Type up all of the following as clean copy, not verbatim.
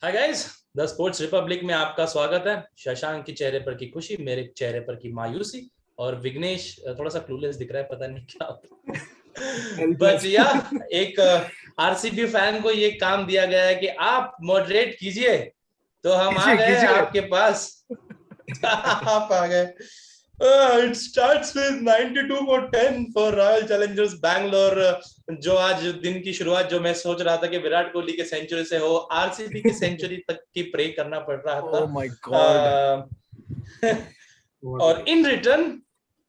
Hi guys, the sports Republic में आपका स्वागत है। शशांक के चेहरे पर की खुशी, मेरे चेहरे पर की मायूसी, और विघ्नेश थोड़ा सा क्लूलेस दिख रहा है, पता नहीं क्या। बट या एक आरसीबी फैन को ये काम दिया गया है कि आप मॉडरेट कीजिए, तो हम आ गए आपके पास। आप आ गए। It starts with 92 for 10 for Royal Challengers Bangalore, जो आज दिन की शुरुआत जो मैं सोच रहा था कि विराट कोहली के सेंचुरी से हो, आरसीबी की सेंचुरी तक की प्रे करना पड़ रहा था। Oh my God. और इन रिटर्न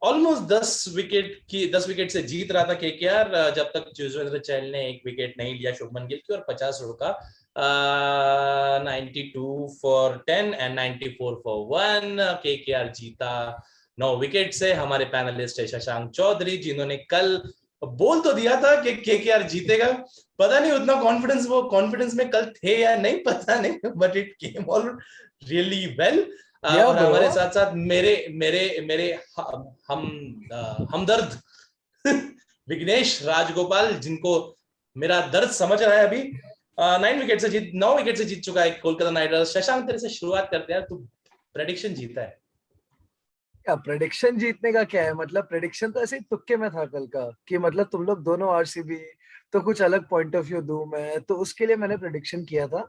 ऑलमोस्ट 10 विकेट से जीत रहा था केकेआर, जब तक युजवेंद्र चहल ने एक विकेट नहीं लिया शुभमन गिल की, और 50 रनों का 92 for 10 एंड 94 for 1 केकेआर जीता 9 विकेट से। हमारे पैनलिस्ट है शशांक चौधरी, जिन्होंने कल बोल तो दिया था कि केकेआर जीतेगा। पता नहीं उतना कॉन्फिडेंस में कल थे या नहीं, पता नहीं, but it came all really well. और हमारे साथ साथ मेरे मेरे मेरे हम हमदर्द विघ्नेश राजगोपाल, जिनको मेरा दर्द समझ रहा है अभी। 9 विकेट से जीत चुका है कोलकाता नाइट राइडर्स। शशांक, तेरे से शुरुआत करते हैं। तू प्रेडिक्शन जीता है क्या? प्रेडिक्शन जीतने का क्या है? मतलब प्रेडिक्शन तो ऐसे ही तुक्के में था कल का, कि मतलब तुम लोग दोनों आरसीबी, तो कुछ अलग पॉइंट ऑफ व्यू दूं मैं, तो उसके लिए मैंने प्रेडिक्शन किया था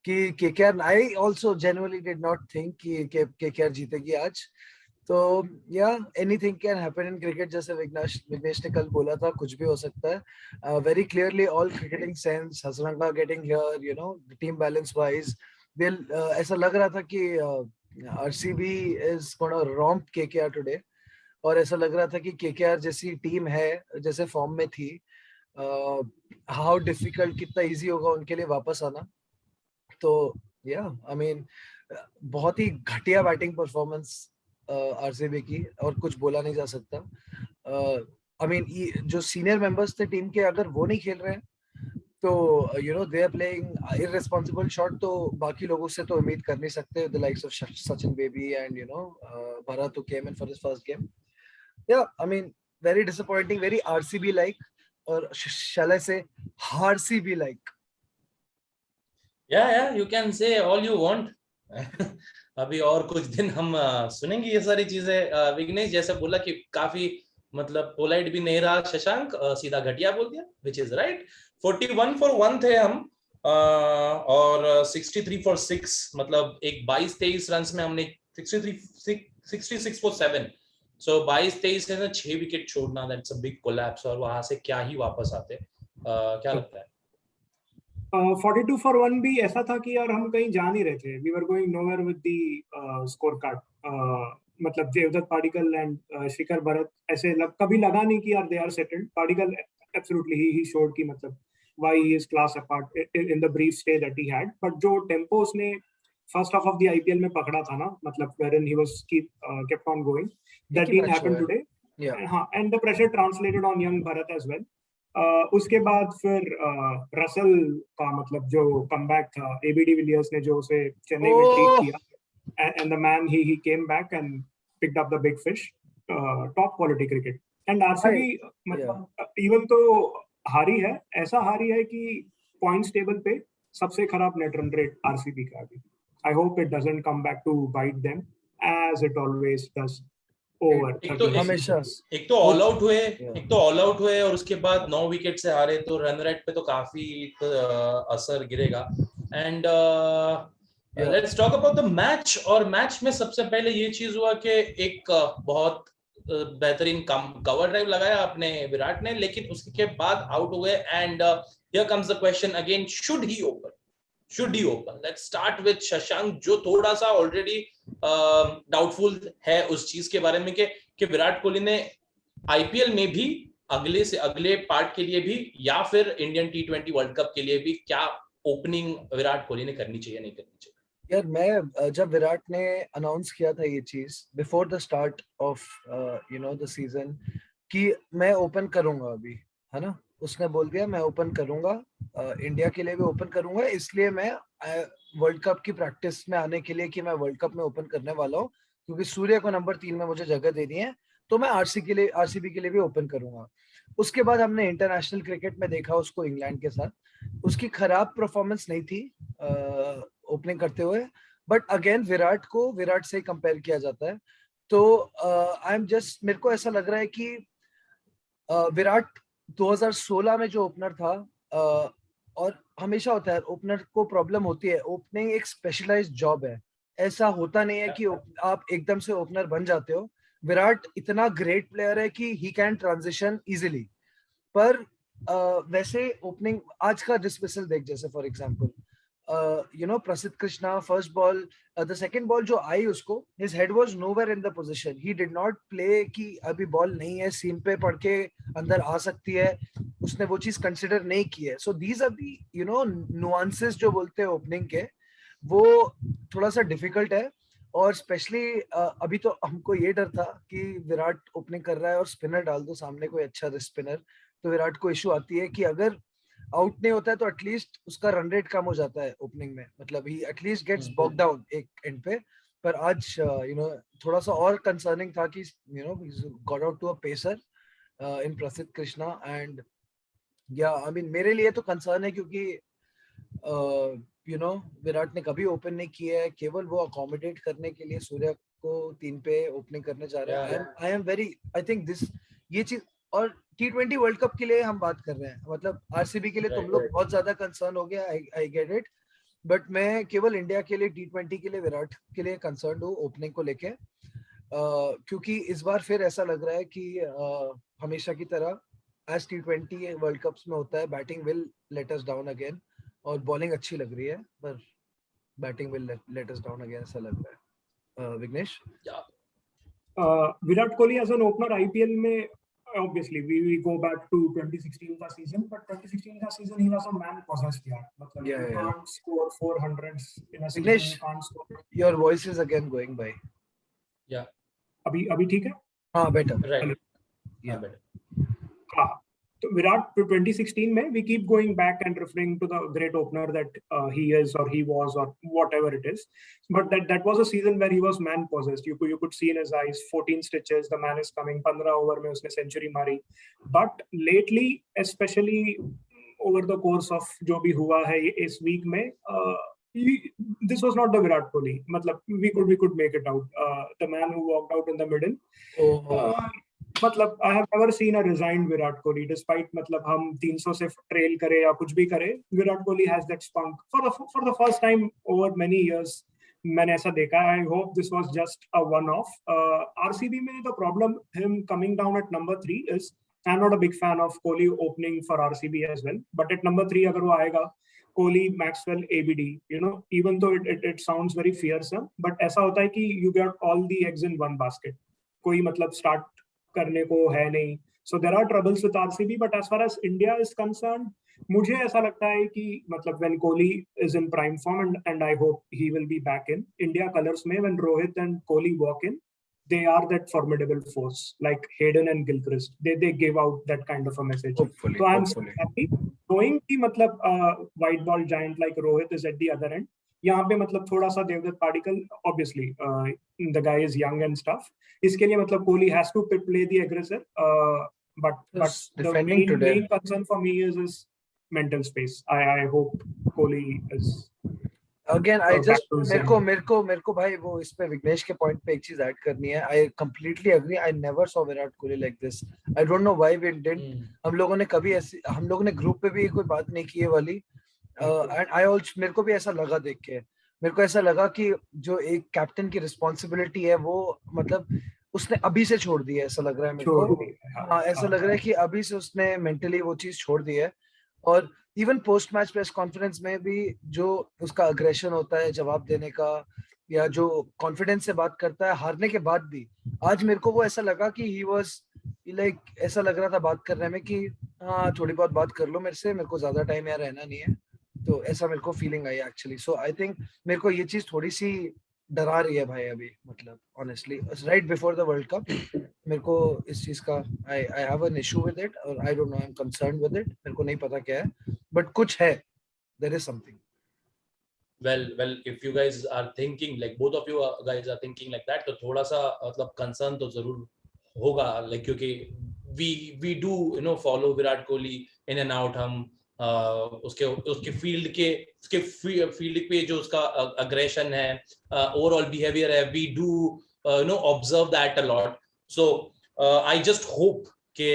कि KKR, I also genuinely did not think कि केकेआर जीतेगी आज। तो या anything can happen in cricket, जैसे विघ्नेश ने कल बोला था, कुछ भी हो सकता है। Very clearly all cricketing sense, Hasaranga getting here, you know, team balance wise, ऐसा लग रहा था कि RCB is gonna romp KKR today. और ऐसा लग रहा था कि केकेआर जैसी टीम है, जैसे फॉर्म में थी, हाउ डिफिकल्ट, कितना इजी होगा उनके लिए वापस आना। तो या आई मीन, बहुत ही घटिया बैटिंग परफॉर्मेंस आरसीबी की, और कुछ बोला नहीं जा सकता। आई मीन, जो सीनियर मेंबर्स थे टीम के, अगर वो नहीं खेल रहे हैं तो you know they are playing irresponsible shot, तो बाकी लोगों से तो उम्मीद कर नहीं सकते, the likes of Sachin Baby and you know Bharat, who came in for his first game. Yeah, I mean, very disappointing, very RCB like, or shall I say RCB like. या you can say all you want. अभी और कुछ दिन हम सुनेंगे ये सारी चीजें। विघ्नेश जैसा बोला कि काफी मतलब पोलाइट भी नहीं रहा शशांक, सीधा घटिया बोल दिया, विच इज राइट। 41 for 1 थे हम, और 63 for 6, मतलब एक 22-23 रन में हमने 66 for 7। सो 22-23 से ना 6 विकेट छोड़ना, दैट्स अ बिग कोलैप्स, और वहां से क्या ही वापस आते। क्या लगता है? 42 for 1 भी ऐसा था कि यार हम कहीं जा नहीं रहे थे, we were going nowhere with the scorecard. मतलब देवदत्त पाडिक्कल एंड शिखर भरत ऐसे कभी लगा नहीं कि यार they are settled. Padikkal absolutely he showed कि मतलब why he is class apart in the brief stay that he had, but जो टेम्पो उसने first half of the IPL में पकड़ा था ना, मतलब wherein he was kept on going, that didn't happen today. हां, and the pressure translated on young Bharat as well. उसके बाद फिर रसल का मतलब जो कमबैक था, एबी डिविलियर्स ने जो उसे चेन्नई में ट्रीट किया, and the man he came back and picked up the big fish. Top quality cricket. And RCB मतलब इवन तो हारी है, ऐसा हारी है कि पॉइंट्स टेबल पे सबसे खराब नेट रन रेट आरसीबी का अभी। I hope it doesn't come back to bite them as it always does. एक तो ऑल आउट हुए और उसके बाद 9 विकेट से हारे, तो रन रेट पे तो काफी असर गिरेगा। And let's talk about the match. और मैच में सबसे पहले ये चीज हुआ कि एक बहुत बेहतरीन कवर ड्राइव लगाया अपने विराट ने, लेकिन उसके बाद आउट हुए। And here comes the question again, should he open? Let's start with Shashank, जो थोड़ा सा ऑलरेडी डाउटफुल है उस चीज के बारे में कि विराट कोहली ने आईपीएल में भी अगले से अगले पार्ट के लिए भी, या फिर इंडियन T20 वर्ल्ड कप के लिए भी, क्या ओपनिंग विराट कोहली ने करनी चाहिए, नहीं करनी चाहिए? यार, मैं जब विराट ने अनाउंस किया था ये चीज before the start of you know the season कि मैं ओपन करूंगा अभी, है ना, उसने बोल दिया मैं ओपन करूंगा, इंडिया के लिए भी ओपन करूंगा, इसलिए मैं वर्ल्ड कप की प्रैक्टिस में आने के लिए कि मैं वर्ल्ड कप में ओपन करने वाला हूँ, क्योंकि सूर्य को नंबर 3 में मुझे जगह देनी है, तो मैं आरसीबी के लिए भी ओपन करूंगा। उसके बाद हमने इंटरनेशनल क्रिकेट में देखा उसको इंग्लैंड के साथ, उसकी खराब परफॉर्मेंस नहीं थी ओपनिंग करते हुए, बट अगेन विराट से कंपेयर किया जाता है। तो आई एम जस्ट, मेरे को ऐसा लग रहा है कि विराट 2016 में जो ओपनर था, और हमेशा होता है ओपनर को प्रॉब्लम होती है, ओपनिंग एक स्पेशलाइज्ड जॉब है, ऐसा होता नहीं है कि आप एकदम से ओपनर बन जाते हो। विराट इतना ग्रेट प्लेयर है कि ही कैन ट्रांजिशन इजीली, पर वैसे ओपनिंग आज का डिस्मिसल देख, जैसे फॉर एग्जांपल प्रसिद्ध Krishna first ball, the second ball जो आई उसको, his head was nowhere in the position, he did not play कि अभी बॉल नहीं है, सीम पे पड़ के अंदर आ सकती है, उसने वो चीज कंसिडर नहीं की है। So these are the nuances जो बोलते हैं ओपनिंग के, वो थोड़ा सा डिफिकल्ट है। और स्पेशली अभी तो हमको ये डर था कि विराट ओपनिंग कर रहा है और स्पिनर डाल दो सामने, कोई अच्छा स्पिनर, तो विराट को इशू आती है कि अगर आउट नहीं होता है तो एटलीस्ट उसका रन रेट कम हो जाता है ओपनिंग में, मतलब ही एटलीस्ट गेट्स बॉक्ड डाउन एक एंड पे। पर आज थोड़ा सा और कंसर्निंग था कि got out to a pacer in Prasidh Krishna, and या आई मीन मेरे लिए तो कंसर्न है क्योंकि विराट ने कभी ओपन नहीं किया है, केवल वो अकोमोडेट करने के लिए सूर्य को 3 पे ओपनिंग करने जा रहे हैं। I am very, I think this, ये चीज, और T20 वर्ल्ड कप के लिए हम बात कर रहे हैं, मतलब आरसीबी के लिए तुम लोग बहुत ज्यादा कंसर्न हो गया, आई गेट इट, बट मैं केवल इंडिया के लिए T20 के लिए विराट के लिए कंसर्न हूँ ओपनिंग को लेके, क्योंकि इस बार फिर ऐसा लग रहा है कि हमेशा की तरह एज T20 वर्ल्ड कप्स में होता है, batting will let us down again, और बॉलिंग अच्छी लग रही है पर batting will let us down again, ऐसा लग रहा है। Vignesh? Virat Kohli as an opener IPL में, obviously we go back to 2016 का season, but 2016 का season he was a man possessed यार, मतलब you can't score 400s in a season, you can't score. Your voice is again going by. Yeah, अभी ठीक है? हाँ, better. Right. Yeah, better. हाँ, तो विराट 2016 में we keep going back and referring to the great opener that he is or he was or whatever it is, but that was a season where he was man possessed. You could see in his eyes 14 stitches, the man is coming, 15 over में उसने century मारी. But lately, especially over the course of जो भी हुआ है इस week में, this was not the Virat Kohli. मतलब we could make it out. The man who walked out in the middle. मतलब I have never seen a resigned Virat Kohli, despite मतलब हम 300 से ट्रेल करे या कुछ भी करे, Virat Kohli has that spunk for the first time over many years. मैंने ऐसा देखा. I hope this was just a one-off. RCB में the problem him coming down at number 3 is I'm not a big fan of Kohli opening for RCB as well, but at number 3 अगर वो आएगा Kohli, Maxwell, ABD, even though it sounds very fearsome, but ऐसा होता है कि you get all the eggs in one basket. कोई मतलब start करने को है नहीं. So there are troubles with RCB, but as far as India is concerned, मुझे ऐसा लगता है कि मतलब when Kohli is in prime form, and I hope he will be back in India colors में, when Rohit and Kohli walk in, they are that formidable force, like Hayden and Gilchrist. They give out that kind of a message. Hopefully, so I'm so happy knowing कि मतलब white ball giant like Rohit is at the other end. यहाँ पे मतलब थोड़ा सा Devdutt Padikkal, obviously the guy is young and stuff, इसके लिए मतलब Kohli has to play the aggressor, but the main concern for me is his mental space. I hope Kohli is again. I just मेरे को भाई वो इस पे विघ्नेश के पॉइंट पे एक चीज ऐड करनी है. I completely agree. I never saw Virat Kohli like this. I don't know why we didn't. हम लोगों ने कभी ऐसी, हम लोगों ने ग्रुप पे भी कोई बात नहीं की है वाली. एंड आई ऑल्सो, मेरे को भी ऐसा लगा देख के, मेरे को ऐसा लगा कि जो एक कैप्टन की रिस्पॉन्सिबिलिटी है वो मतलब उसने अभी से छोड़ दी है, ऐसा लग रहा है मेरे को. हाँ, ऐसा लग रहा है कि अभी से उसने मेंटली वो चीज छोड़ दी है. और even post match press conference में भी जो उसका अग्रेशन होता है जवाब देने का, या जो कॉन्फिडेंस से बात करता है हारने के बाद भी, आज मेरे को वो ऐसा लगा कि ही वाज लाइक, ऐसा लग रहा था बात करने में कि हाँ थोड़ी बहुत बात कर लो मेरे से, मेरे को ज्यादा टाइम यहाँ रहना नहीं है. तो ऐसा मेरे को feeling I actually. So I think मेरे को ये चीज थोड़ी सी डरा रही है भाई अभी, मतलब honestly right before the world cup मेरे को इस चीज का I have an issue with it, और I don't know, I am concerned with it. मेरे को नहीं पता क्या है, बट कुछ है, there is something. well if you guys are thinking like both of you guys are thinking like that, तो थोड़ा सा मतलब कंसर्न तो जरूर होगा, like क्योंकि we do follow Virat Kohli in and out. हम उसके फील्ड पे जो उसका अग्रेशन है, ओवरऑल बिहेवियर है, we do observe that a lot. So I just hope कि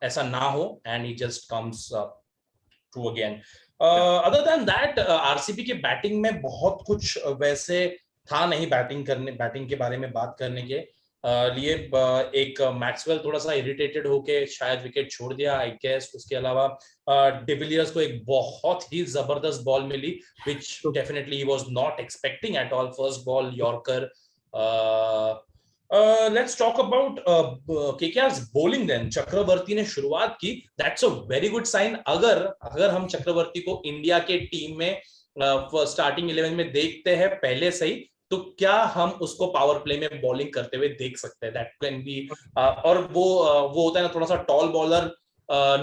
ऐसा ना हो and he just comes true again. Other than that RCB के बैटिंग में बहुत कुछ वैसे था नहीं बैटिंग के बारे में बात करने के लिए. एक मैक्सवेल थोड़ा सा इरिटेटेड होके शायद विकेट छोड़ दिया आई गेस. उसके अलावा डिविलियर्स को एक बहुत ही जबरदस्त बॉल मिली which definitely he was not expecting at all. First ball yorker. Let's talk about KKR's bowling then. Chakravarthy ने शुरुआत की. That's a very good sign. अगर हम चक्रवर्ती को इंडिया के टीम में स्टार्टिंग 11 में देखते हैं पहले से ही, तो क्या हम उसको पावर प्ले में बॉलिंग करते हुए देख सकते हैं? That can be. और वो होता है ना, थोड़ा सा टॉल बॉलर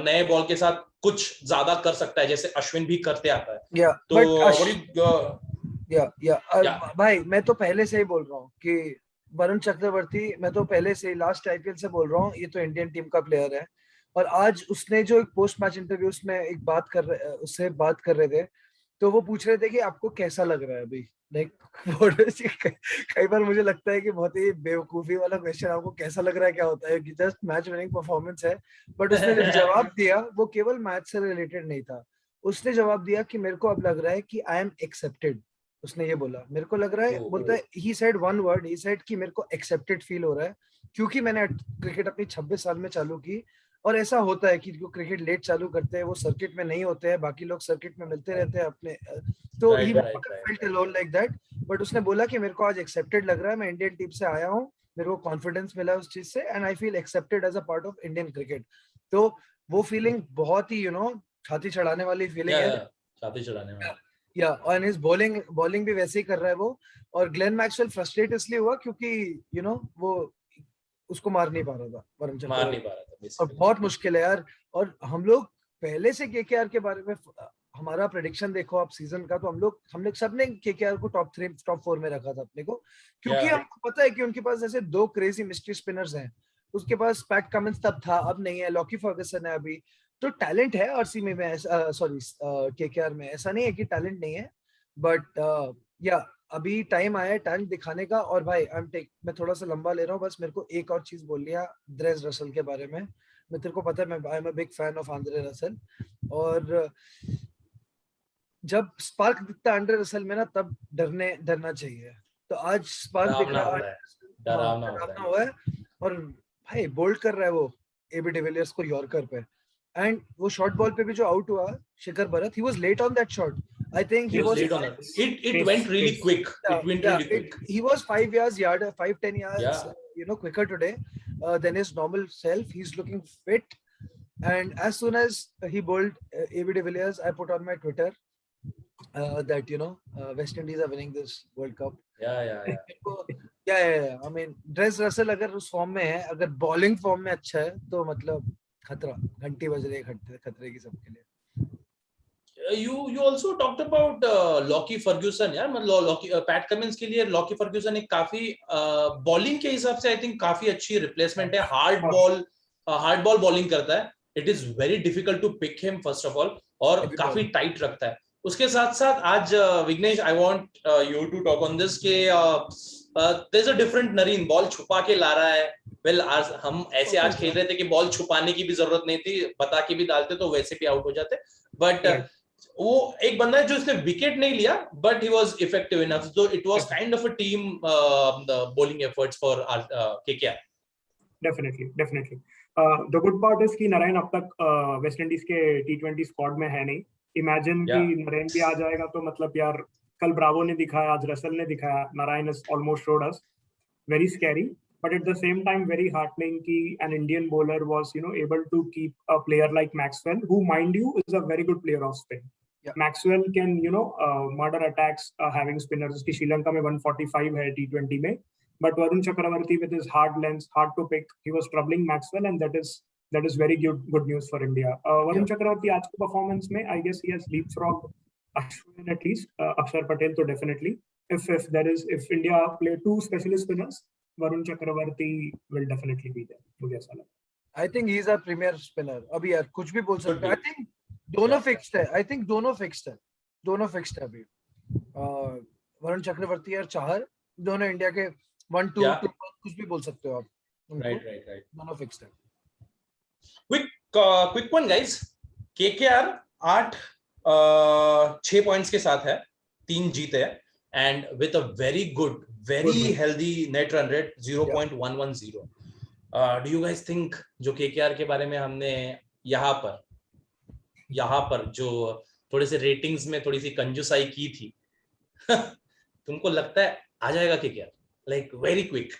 नए बॉल के साथ कुछ ज्यादा कर सकता है, जैसे अश्विन भी करते आता है. भाई मैं तो पहले से ही बोल रहा हूँ कि वरुण चक्रवर्ती, मैं तो पहले से लास्ट आईपीएल से बोल रहा हूँ, ये तो इंडियन टीम का प्लेयर है. और आज उसने जो एक पोस्ट मैच इंटरव्यू उसमें एक उससे बात कर रहे थे, तो वो पूछ रहे थे कि आपको कैसा लग रहा है अभी. लाइक कई बार मुझे लगता है कि बहुत ही बेवकूफी वाला क्वेश्चन, आपको कैसा लग रहा है क्या होता है, कि जस्ट मैच विनिंग परफॉर्मेंस है. बट उसने जो जवाब दिया वो केवल मैच से रिलेटेड नहीं था. उसने जवाब दिया कि मेरे को अब लग रहा है कि आई एम एक्सेप्टेड. उसने ये बोला, मेरे को लग रहा है, बोलता है he said one word, he said कि मेरे को एक्सेप्टेड फील हो रहा है क्योंकि मैंने क्रिकेट अपनी 26 साल में चालू की. और ऐसा होता है कि जो क्रिकेट लेट चालू करते हैं वो सर्किट में नहीं होते हैं, बाकी लोग सर्किट में मिलते रहते हैं अपने. तो he felt alone like that. But उसने बोला कि मेरे को आज एक्सेप्टेड लग रहा है, मैं इंडियन टीम से आया हूँ, मेरे को कॉन्फिडेंस मिला उस चीज से, and I feel accepted as a part of Indian cricket. तो वो फीलिंग बहुत ही छाती चढ़ाने वाली फीलिंग है. छाती चढ़ाने वाली. या और हिज बॉलिंग भी वैसे ही कर रहा है वो. और ग्लेन मैक्सवेल फ्रस्ट्रेट इसलिए हुआ क्योंकि वो उसको मार नहीं पा रहा था, वरुण चक्रवर्ती. और बहुत मुश्किल है यार. और हम लोग पहले से केकेआर के बारे में, हमारा प्रेडिक्शन देखो आप सीजन का, तो हम लोग सबने केकेआर को टॉप 4 में रखा था अपने को, क्योंकि हमको पता है कि उनके पास ऐसे 2 क्रेजी मिस्ट्री स्पिनर्स हैं. उसके पास पैट कमिंस तब था, अब नहीं है. लॉकी फर्गसन है अभी. तो टैलेंट है आरसीबी में, सॉरी केकेआर में. ऐसा नहीं है कि टैलेंट नहीं है, बट या अभी टाइम आया है टैलेंट दिखाने का. और भाई मैं थोड़ा सा लंबा ले रहा हूँ, बस मेरे को एक और चीज बोल लिया ड्रेस रसल के बारे में. मैं तेरे को पता है, I am a big fan of Andre Russell. और जब स्पार्क दिखता है आंद्रे रसल में ना, तब डरना चाहिए. तो आज स्पार्क दिख रहा है, डरावना हुआ है. और भाई बोल्ड कर रहा है वो एबी डिविलियर्स को यॉर्कर पे. एंड वो शॉर्ट बॉल पे भी जो आउट हुआ शिखर Bharat, he was late on that shot. I think he was late on it. It went really quick. It went really quick. He was 5 yards, 10 yards, quicker today than his normal self. He's looking fit. And as soon as he bowled AB de Villiers, I put on my Twitter that West Indies are winning this World Cup. Yeah. I mean, Dres Russell अगर उस form में है, अगर bowling form में अच्छा है, तो मतलब खतरा, घंटी बज रही है खतरे की सबके लिए. You also talked about Lockie Ferguson. यार मतलब पैट कमिंस के लिए लॉकी फर्ग्यूसन एक काफी बॉलिंग के हिसाब से आई थिंक काफी अच्छी रिप्लेसमेंट है. हार्ड बॉल बॉलिंग करता है. It is very difficult to pick him first of all, और काफी टाइट रखता है. उसके साथ साथ आज Vignesh, I want you to talk on this के there is a different Narine. Ball छुपा के ला रहा है. वेल आज हम ऐसे आज खेल रहे थे कि बॉल छुपाने की भी जरूरत नहीं थी, बता के भी डालते तो वैसे भी आउट हो जाते. बट वो एक बंदा है जो इसने विकेट नहीं लिया, but he was effective enough. So it was kind of a team bowling efforts for KKR. Definitely the good part is कि नारायण अब तक वेस्ट इंडीज के T20 स्क्वाड में है नहीं. इमेजिन कि नारायण भी आ जाएगा तो मतलब यार, कल ब्रावो ने दिखाया, आज रसल ने दिखाया, Narayan is almost showed us. Very scary, but at the same time very heartening ki an Indian bowler was able to keep a player like Maxwell, who mind you is a very good player of spin. Maxwell can murder attacks having spinners. Uski Sri Lanka mein 145 hai T20 mein, but Varun Chakravarti with his hard length, hard to pick, he was troubling Maxwell, and that is very good news for India. Varun Chakravarti aaj ke performance mein, I guess he has leapfrogged Ashwin at least. Akshar Patel to definitely, if India play 2 specialist spinners, Varun Chakravarti will definitely be there. मुझे ऐसा लगता है. I think he is our premier spinner. अभी यार कुछ भी बोल सकते हैं. I think दोनों फिक्स्ड है, आई थिंक दोनों फिक्स्ड है अभी। वरुण चक्रवर्ती और चाहर दोनों इंडिया के 1, 2, 2 कुछ भी बोल सकते हो आप। राइट दोनों फिक्स्ड है। Quick one guys, KKR 6 points के साथ है, 3 जीते हैं, and with a very good, very healthy net run rate 0.110। Do you guys think जो केकेआर के बारे में हमने यहाँ पर जो थोड़े से रेटिंग्स में थोड़ी सी कंजूसाई की थी तुमको लगता है आ जाएगा KKR like very quick?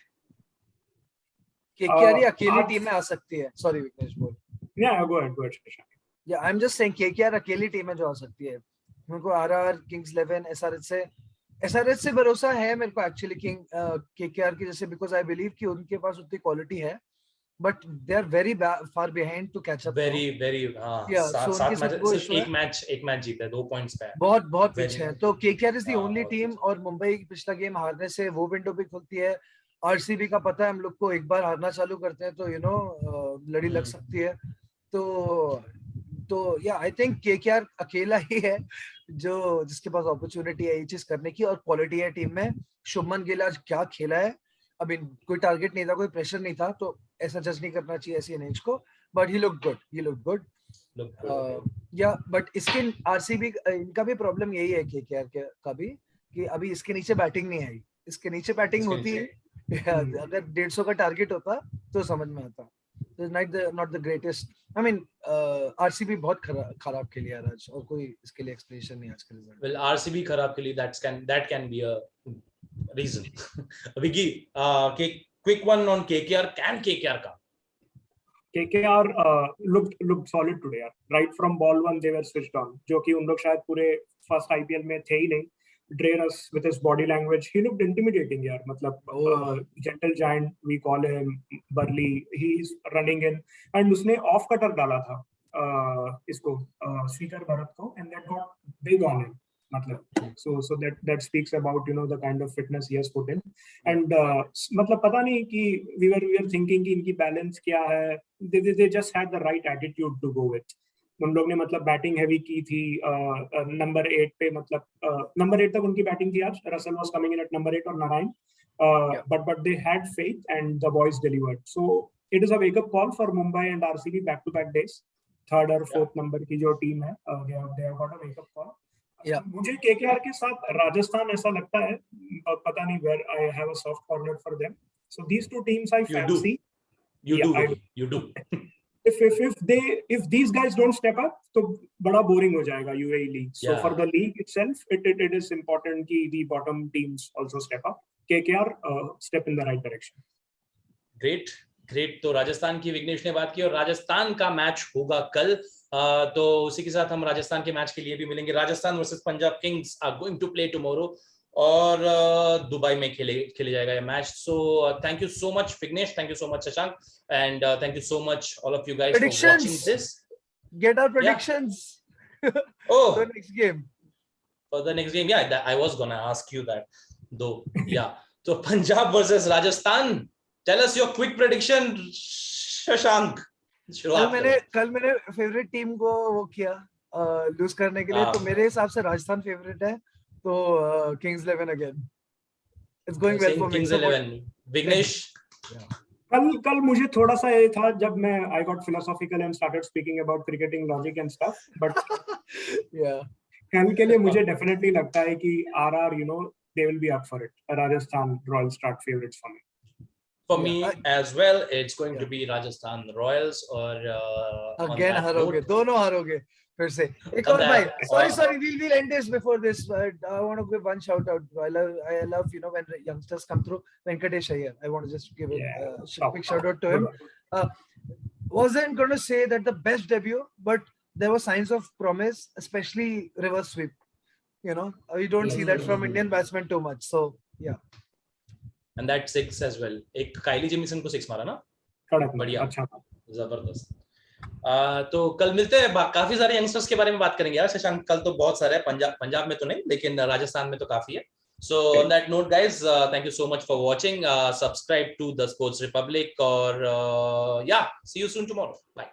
KKR अकेली टीम में आ सकती है। सॉरी विघ्नेश, बोल। Go ahead I am just saying KKR अकेली टीम में जो आ सकती है। मेरे को आरआर, किंग्स 11, एसआरएच से भरोसा है मेरे को एक्चुअली केकेआर की, जैसे बिकॉज आई बिलीव कि उनके पास उतनी क्वालिटी है, but they are very far behind to catch up. Very एक मैच जीता है, 2 पॉइंट्स पे है, बहुत पीछे है। तो KKR is the only team, और मुंबई पिछला गेम हारने से वो विंडो भी खुलती है। आरसीबी का पता है हम लोग को, एक बार हारना चालू करते हैं तो लड़ी लग सकती है। तो या आई थिंक केकेआर अकेला ही है जो जिसके पास अपॉर्चुनिटी है ये चीज करने की, और क्वालिटी है टीम में। शुभमन गिल आज क्या खेला है, अभी कोई टारगेट नहीं था, कोई प्रेशर नहीं था, तो ऐसा जज नहीं करना चाहिए ऐसी इनिंग्स को, बट ही लुक गुड। या बट इसके आरसीबी इनका भी प्रॉब्लम यही है केकेआर का भी, कि अभी इसके नीचे बैटिंग नहीं आई। इसके नीचे बैटिंग होती है, अगर 150 का टारगेट होता तो समझ में आता। Not the greatest, I mean RCB बहुत खराब खेली यार आज, और कोई इसके लिए एक्सप्लेनेशन नहीं आज के रिजल्ट। वेल आरसीबी खराब खेली, that can be a reason. Vicky, quick one on KKR. Can KKR come? KKR looked solid today यार. Right from ball 1 they were switched on, जो कि उन लोग शायद पूरे फर्स्ट आईपीएल में थे ही नहीं। Dreras with his body language, he looked intimidating यार, मतलब gentle giant we call him, burly, he's running in, and उसने off cutter डाला था इसको श्रीकर भरत को, and that got big on him, मतलब so that speaks about the kind of fitness he has put in, and मतलब पता नहीं कि we were thinking कि इनकी balance क्या है, they just had the right attitude to go with। उन लोग ने मतलब बैटिंग हैवी की थी नंबर 8 पे, मतलब नंबर 8 तक उनकी बैटिंग थी आज। Russell was coming in at number 8 और Narayan, but they had faith and the boys delivered, so it is a wake up call for Mumbai and RCB back to back days। Third और fourth number की जो team है, they have got a wake up call। मुझे KKR के साथ राजस्थान ऐसा लगता है, पता नहीं, where I have a soft corner for them, so these two teams I fancy। You do if these guys don't step up तो बड़ा boring हो जाएगा UAE league, so for the league itself it is important कि the bottom teams also step up। KKR step in the right direction। Great. तो राजस्थान की विघ्नेश ने बात की, और राजस्थान का मैच होगा कल, तो उसी के साथ हम राजस्थान के मैच के लिए भी मिलेंगे। Rajasthan versus Punjab Kings are going to play tomorrow, और दुबई में खेले जाएगा ये मैच। So thank you so much Vignesh, thank you so much Shashank, and thank you so much all of you guys for watching this. Get our predictions for the next game. For the next game, yeah, I was gonna ask you that though. Yeah, so Punjab versus Rajasthan, tell us your quick prediction, Shashank। कल मैंने favourite team को वो किया loose करने के लिए, तो मेरे हिसाब से राजस्थान फेवरेट है, तो Kings 11 again. It's going well for me. Kings 11 Vignesh. कल मुझे थोड़ा सा ये था, जब मैं I got philosophical and started speaking about cricketing logic and stuff, but कल के लिए मुझे definitely लगता है कि RR they will be up for it। Rajasthan Royals start favorites for me। For me as well, it's going to be Rajasthan Royals, और again हारोगे, दोनों हारोगे फिर से। एक और भाई, sorry, we'll end this before this, but I want to give one shout out। I love when youngsters come through। Venkatesh Iyer, I want to just give a quick shout out to him। Wasn't going to say that the best debut, but there were signs of promise, especially reverse sweep। we don't see that from Indian batsmen too much, so yeah। And that 6 as well। एक काइली Jameson को 6 मारा ना, बढ़िया, अच्छा, जबरदस्त। तो कल मिलते हैं, काफी सारे यंगस्टर्स के बारे में बात करेंगे यार शशांक। कल तो बहुत सारे हैं, पंजाब में तो नहीं, लेकिन राजस्थान में तो काफी है। So on that note guys, thank you so much for watching। Subscribe to the Sports Republic, और yeah, see you soon tomorrow। Bye।